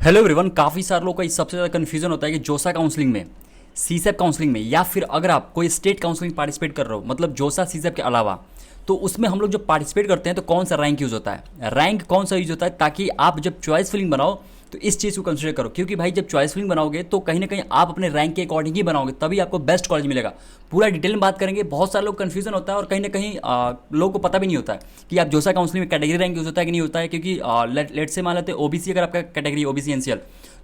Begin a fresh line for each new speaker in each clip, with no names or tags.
Hello everyone. काफ़ी सारे लोगों का इस सबसे ज़्यादा कन्फ्यूजन होता है कि जोसा काउंसलिंग में, सीसेप काउंसलिंग में, या फिर अगर आप कोई स्टेट काउंसलिंग पार्टिसिपेट कर रहे हो, मतलब जोसा सीसेप के अलावा, तो उसमें हम लोग जो पार्टिसिपेट करते हैं तो कौन सा रैंक यूज़ होता है, रैंक कौन सा यूज़ होता है, ताकि आप जब चॉइस फिलिंग बनाओ तो इस चीज़ को कंसिडर करो। क्योंकि भाई जब चॉइस फिलिंग बनाओगे तो कहीं ना कहीं आप अपने रैंक के अकॉर्डिंग ही बनाओगे, तभी आपको बेस्ट कॉलेज मिलेगा। पूरा डिटेल में बात करेंगे। बहुत सारे लोग कन्फ्यूजन होता है और कहीं ना कहीं लोगों को पता भी नहीं होता है कि आप जोसा काउंसलिंग में कैटेगरी रैंक यूज़ होता है कि नहीं होता है। क्योंकि लेट से मान लेते हैं ओबीसी, अगर आपका कैटेगरी ओबीसी एनसीएल,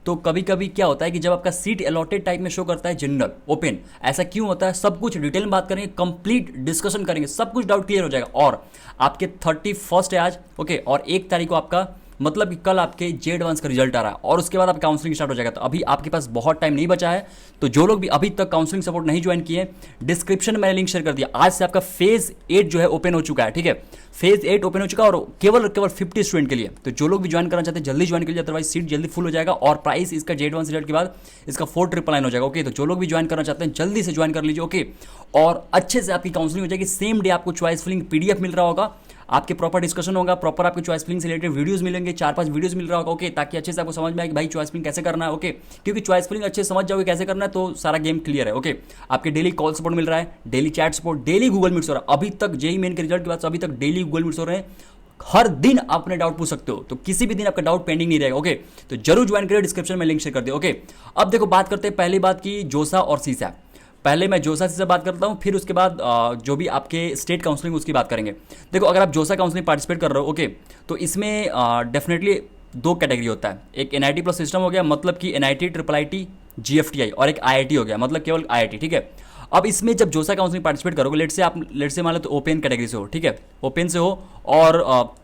तो कभी कभी क्या होता है कि जब आपका सीट अलॉटेड टाइप में शो करता है जनरल ओपन, ऐसा क्यों होता है, सब कुछ डिटेल में बात करेंगे, कंप्लीट डिस्कशन करेंगे, सब कुछ डाउट क्लियर हो जाएगा। और आपके 31 है आज, ओके, और 1 तारीख को आपका मतलब कि कल आपके जे एडवांस का रिजल्ट आ रहा है और उसके बाद आपका काउंसलिंग स्टार्ट हो जाएगा। तो अभी आपके पास बहुत टाइम नहीं बचा है। तो जो लोग भी अभी तक काउंसलिंग सपोर्ट नहीं ज्वाइन किए, डिस्क्रिप्शन में मैंने लिंक शेयर कर दिया। आज से आपका फेज 8 जो है ओपन हो चुका है, ठीक है। फेज 8 ओपन हो चुका है और केवल केवल 50 स्टूडेंट के लिए। तो जो लोग भी ज्वाइन करना चाहते हैं जल्दी ज्वाइन कर लीजिए, अदरवाइज सीट जल्दी फुल हो जाएगा और प्राइस इसका जे एडवांस रिजल्ट के बाद इसका 4999 हो जाएगा। ओके, तो जो लोग भी ज्वाइन करना चाहते हैं जल्दी से ज्वाइन कर लीजिए। ओके, और अच्छे से आपकी काउंसलिंग हो जाएगी। सेम डे आपको चॉइस फिलिंग पीडीएफ मिल रहा होगा, आपके प्रॉपर डिस्कशन होगा, प्रॉपर आपके चॉइस फिलिंग से रिलेटेड वीडियोस मिलेंगे, 4-5 वीडियोस मिल रहा होगा। ओके, ताकि अच्छे से आपको समझ में आए कि भाई चॉइस फिलिंग कैसे करना है। ओके, क्योंकि चॉइस फिलिंग अच्छे से समझ जाओगे कैसे करना है तो सारा गेम क्लियर है। ओके, आपके डेली कॉल सपोर्ट मिल रहा है, daily chat support, daily Google meets हो रहा है। अभी तक जेई मेन के रिजल्ट के बाद से अभी तक डेली गूगल मीट्स हो रहे हैं। हर दिन आप अपने डाउट पूछ सकते हो, तो किसी भी दिन आपका डाउट पेंडिंग नहीं रहेगा। ओके, तो जरूर ज्वाइन करिए, डिस्क्रिप्शन में लिंक शेयर कर दिया। ओके, अब देखो बात करते हैं पहली बात की जोसा और सीसैप। पहले मैं जोसा से बात करता हूँ, फिर उसके बाद जो भी आपके स्टेट काउंसलिंग उसकी बात करेंगे। देखो, अगर आप जोसा काउंसलिंग पार्टिसिपेट कर रहे हो, ओके, तो इसमें डेफिनेटली 2 कैटेगरी होता है। एक एनआईटी प्लस सिस्टम हो गया, मतलब कि एनआईटी ट्रिपल आईटी जीएफटीआई, और एक आईआईटी हो गया, मतलब केवल आईआईटी, ठीक है। अब इसमें जब जोसा काउंसलिंग पार्टिसिपेट करोगे, लेट से मान लो तो ओपन कैटेगरी से हो, ठीक है, ओपन से हो, और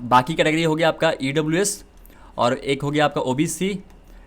बाकी कैटेगरी हो गया आपका ईडब्ल्यूएस, और एक हो गया आपका ओबीसी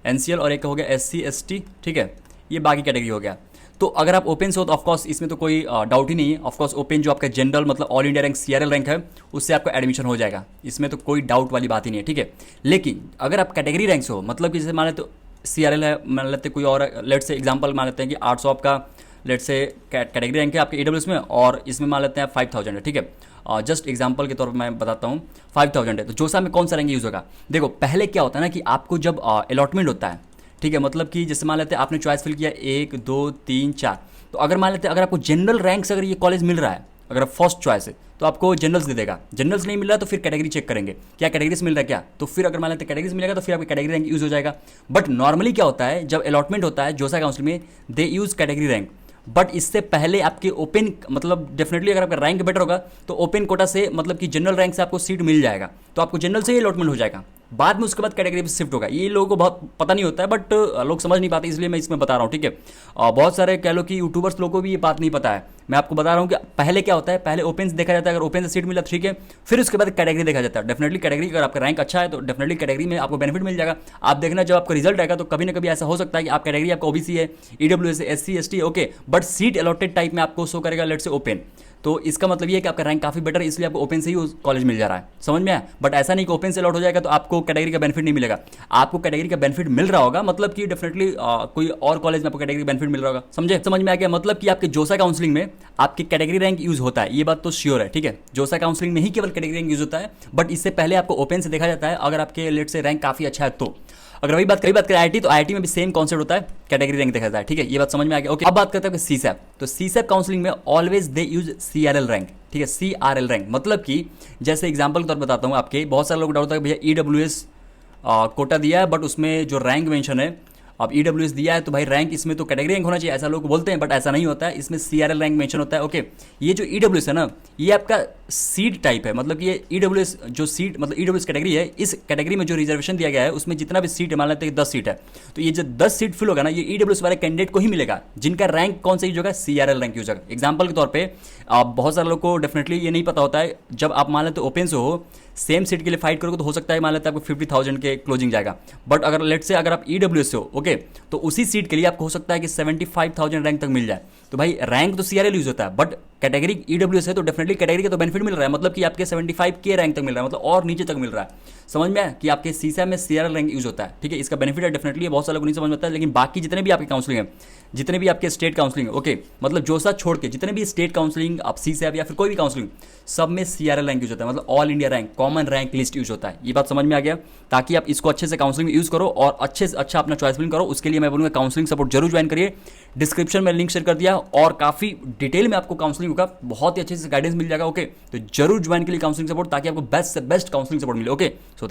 एनसीएल, और एक हो गया एससी एसटी, ठीक है। ये बाकी कैटेगरी हो गया। तो अगर आप ओपन से हो तो ऑफकोर्स इसमें तो कोई डाउट ही नहीं है। ऑफकोर्स ओपन जो आपका जनरल मतलब all India rank CRL rank है, उससे आपका एडमिशन हो जाएगा, इसमें तो कोई डाउट वाली बात ही नहीं है, ठीक है। लेकिन अगर आप कैटेगरी रैंक से हो, मतलब कि जैसे मान लेते सीआरएल है, मान लेते कोई और, लेट से एग्जाम्पल मान लेते हैं कि 800 आपका लेट से कैटेगरी रैंक है आपके ईडब्ल्यूएस में, और इसमें मान लेते हैं 5000 है, ठीक है। जस्ट एग्जाम्पल के तौर पर मैं बताता हूँ, 5000 है, तो जोसा में कौन सा रैंक यूज़ होगा। देखो, पहले क्या होता है ना कि आपको जब अलॉटमेंट होता है, ठीक है, मतलब कि जैसे मान लेते हैं आपने चॉइस फिल किया 1 2 3 4, तो अगर मान लेते हैं अगर आपको जनरल रैंक से अगर ये कॉलेज मिल रहा है, अगर आप फर्स्ट चॉइस है तो आपको जनरल्स दे देगा। जनरल्स नहीं मिल रहा तो फिर कैटेगरी चेक करेंगे क्या कैटेगरी से मिल रहा है क्या, तो फिर अगर मान लेते हैं कैटेगरी से मिलेगा तो फिर आपकी कैटेगरी रैंक यूज़ हो जाएगा। बट नॉर्मली क्या होता है, जब अलॉटमेंट होता है जोसा काउंसिल में, दे यूज़ कैटेगरी रैंक। बट इससे पहले आपके ओपन मतलब डेफिनेटली अगर आपका रैंक बेटर होगा तो ओपन कोटा से मतलब कि जनरल रैंक से आपको सीट मिल जाएगा, तो आपको जनरल से ही अलॉटमेंट हो जाएगा। बाद में उसके बाद कैटेगरी पे शिफ्ट होगा। ये लोगों को बहुत पता नहीं होता है, बट लोग समझ नहीं पाते, इसलिए मैं इसमें बता रहा हूँ, ठीक है। बहुत सारे कह लो कि यूट्यूबर्स लोगों को भी ये बात नहीं पता है। मैं आपको बता रहा हूँ कि पहले क्या होता है, पहले ओपन से देखा जाता है, अगर ओपन से सीट मिला ठीक है, फिर उसके बाद कैटेगरी देखा जाता है। डेफिनेटली कैटेगरी, अगर आपका रैंक अच्छा है तो डेफिनेटली कैटेगरी में आपको बेनिफिट मिल जाएगा। आप देखना जब आपका रिजल्ट आएगा तो कभी ना कभी ऐसा हो सकता है कि आप कैटेगरी आपका ओबीसी है, ईडब्ल्यूएस है, SC ST, okay, but seat allotted type में आपको शो करेगा लेट से ओपन। तो इसका मतलब ये है कि आपका रैंक काफी बेटर है, इसलिए आपको ओपन से ही कॉलेज मिल जा रहा है। समझ में आया। बट ऐसा नहीं कि ओपन से अलॉट हो जाएगा तो आपको कैटेगरी का बेनिफिट नहीं मिलेगा। आपको कैटेगरी का बेनिफिट मिल रहा होगा, मतलब कि डेफिनेटली कोई और कॉलेज में आपको कैटेगरी बेनिफिट मिल रहा होगा। समझे, समझ में आ गया। मतलब कि आपके जोसा काउंसलिंग में आपकी कैटेगरी रैंक यूज होता है, ये बात तो श्योर है, ठीक है। जोसा काउंसलिंग में ही केवल कैटेगरी रैंक यूज होता है, बट इससे पहले आपको ओपन से देखा जाता है, अगर आपके लेट से रैंक काफी अच्छा है तो। अगर वही बात करें आईआईटी, तो आईआईटी में भी सेम कॉन्सेप्ट होता है, कैटेगरी रैंक देखा जाता है, ठीक है। ये बात समझ में आ गया। ओके, अब बात करते हैं सीसैप। तो सीसैप काउंसलिंग में always they use CRL rank, ठीक है, सीआरएल रैंक। मतलब कि जैसे एग्जांपल के तौर पर बताता हूँ, आपके बहुत सारे लोग डाउट होता है भैया ईडब्ल्यूएस कोटा दिया है बट उसमें जो रैंक मेंशन है, अब ईडब्ल्यूएस दिया है तो भाई रैंक इसमें तो कैटेगरी रैंक होना चाहिए, ऐसा लोग बोलते हैं, बट ऐसा नहीं होता है। इसमें सीआरएल रैंक मेंशन होता है। ओके, ये जो ईडब्ल्यूएस है ना, ये आपका सीट टाइप है, मतलब कि ये ईडब्ल्यूएस जो सीट मतलब ईडब्ल्यूएस कैटेगरी है, इस कैटेगरी में जो रिजर्वेशन दिया गया है उसमें जितना भी सीट है, मान लेते हैं 10 सीट है, तो ये जो 10 सीट फिल होगा ना, ये ईडब्ल्यूएस वाले कैंडिडेट को ही मिलेगा जिनका रैंक कौन सा यूज होगा, सीआरएल रैंक यूज होगा। एग्जाम्पल के तौर पर बहुत सारे लोग को डेफिनेटली ये नहीं पता होता है, जब आप मान लेते ओपन से हो, सेम सीट के लिए फाइट करोगे तो हो सकता है मान लेते हैं आपको 50,000 के क्लोजिंग जाएगा। बट अगर लेट से अगर आप ईडब्ल्यूएस से हो, ओके, तो उसी सीट के लिए आपको हो सकता है कि 75,000 रैंक तक मिल जाए। तो भाई रैंक तो सीआरएल यूज होता है, बट कैटेगरी ईडब्ल्यूएस है तो डेफिनेटली कैटेगरी का तो बेनिफिट मिल रहा है, मतलब कि आपके 75K रैंक तक मिल रहा है, मतलब और नीचे तक मिल रहा है। समझ में आया कि आपके सीसैप में सीआरएल रैंक यूज होता है, ठीक है, इसका बेनिफिट है डेफिनेटली, बहुत सारे लोग नहीं समझ में आता है। लेकिन बाकी जितने भी आपके काउंसलिंग है, जितने भी आपके स्टेट काउंसलिंग है, ओके, मतलब जोसा छोड़ के जितने भी स्टेट काउंसलिंग, आप सीसैप या फिर कोई भी काउंसलिंग, सब में सीआरएल रैंक यूज होता है, मतलब all India rank, common rank list use होता है। ये बात समझ में आ गया, ताकि आप इसको अच्छे से काउंसलिंग में यूज करो और अच्छे से अच्छा अपना चॉइस फिलिंग करो। उसके लिए मैं बोलूंगा काउंसलिंग सपोर्ट जरूर ज्वाइन करिए, डिस्क्रिप्शन में लिंक शेयर कर दिया, और काफी डिटेल में आपको काउंसलिंग का बहुत ही अच्छे से गाइडेंस मिल जाएगा। ओके, तो जरूर ज्वाइन के लिए काउंसलिंग सपोर्ट, ताकि आपको बेस्ट से बेस्ट काउंसलिंग सपोर्ट मिले। ओके, सो